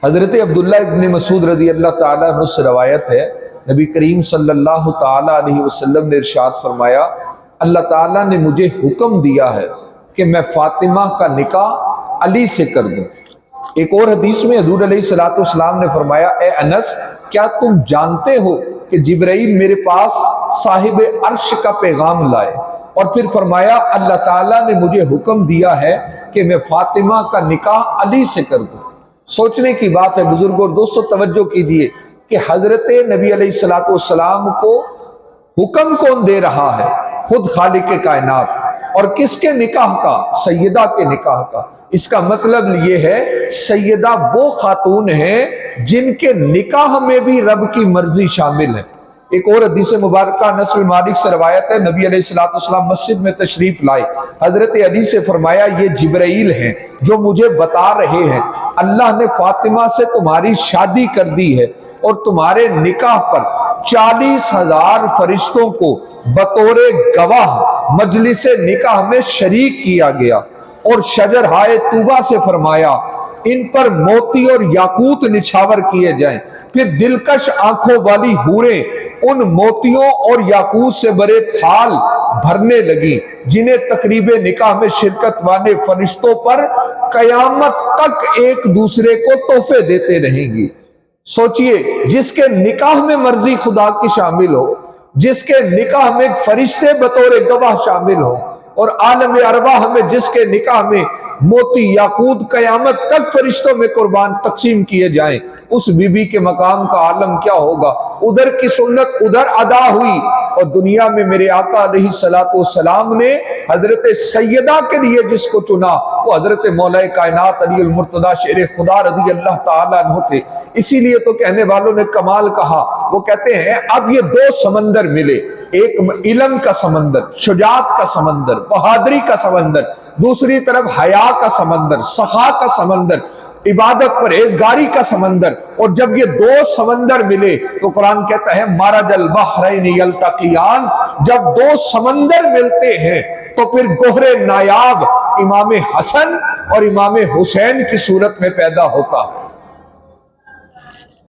حضرت عبداللہ ابن مسعود رضی اللہ تعالیٰ عنہ سے روایت ہے، نبی کریم صلی اللہ تعالیٰ علیہ وسلم نے ارشاد فرمایا، اللہ تعالیٰ نے مجھے حکم دیا ہے کہ میں فاطمہ کا نکاح علی سے کر دوں۔ ایک اور حدیث میں حضور علیہ السلام نے فرمایا، اے انس، کیا تم جانتے ہو کہ جبرائیل میرے پاس صاحب عرش کا پیغام لائے؟ اور پھر فرمایا، اللہ تعالیٰ نے مجھے حکم دیا ہے کہ میں فاطمہ کا نکاح علی سے کر دوں۔ سوچنے کی بات ہے بزرگوں اور دوستو، توجہ کیجئے کہ حضرت نبی علیہ السلام کو حکم کون دے رہا ہے؟ خود خالق کائنات۔ اور کس کے نکاح کا؟ سیدہ کے نکاح کا۔ اس کا مطلب یہ ہے سیدہ وہ خاتون ہیں جن کے نکاح میں بھی رب کی مرضی شامل ہے۔ ایک اور حدیث مبارکہ انس بن مالک سے روایت ہے، نبی علیہ السلام مسجد میں تشریف لائے، حضرت علی سے فرمایا، یہ جبرائیل ہیں جو مجھے بتا رہے ہیں اللہ نے فاطمہ سے تمہاری شادی کر دی ہے اور تمہارے نکاح پر 40,000 فرشتوں کو بطور گواہ مجلس نکاح میں شریک کیا گیا، اور شجرہائے طوبہ سے فرمایا ان پر موتی اور یاقوت نچھاور کیے جائیں۔ پھر دلکش آنکھوں والی حوریں ان موتیوں اور یاقوت سے بڑے تھال بھرنے لگی، جنہیں تقریب نکاح میں شرکت والے فرشتوں پر قیامت تک ایک دوسرے کو تحفے دیتے رہیں گی۔ سوچئے، جس کے نکاح میں مرضی خدا کی شامل ہو، جس کے نکاح میں فرشتے بطور گواہ شامل ہو، اور عالم ارواح میں جس کے نکاح میں موتی یاقوت قیامت تک فرشتوں میں قربان تقسیم کیے جائیں، اس بی بی کے مقام کا عالم کیا ہوگا؟ ادھر کی سنت ادھر ادا ہوئی، اور دنیا میں میرے آقا علیہ السلام نے حضرت سیدہ کے لیے جس کو چنا وہ حضرت مولا کائنات علی المرتضی شیر خدا رضی اللہ تعالیٰ عنہ تھے۔ اسی لیے تو کہنے والوں نے کمال کہا، وہ کہتے ہیں اب یہ دو سمندر ملے، ایک علم کا سمندر، شجاعت کا سمندر، بہادری کا سمندر، دوسری طرف حیا کا سمندر، سخا کا سمندر، عبادت پرہیزگاری کا سمندر۔ اور جب یہ دو سمندر ملے تو قرآن کہتا ہے مرج البحرین یلتقیان، جب دو سمندر ملتے ہیں تو پھر گوہر نایاب امام حسن اور امام حسین کی صورت میں پیدا ہوتا ہے۔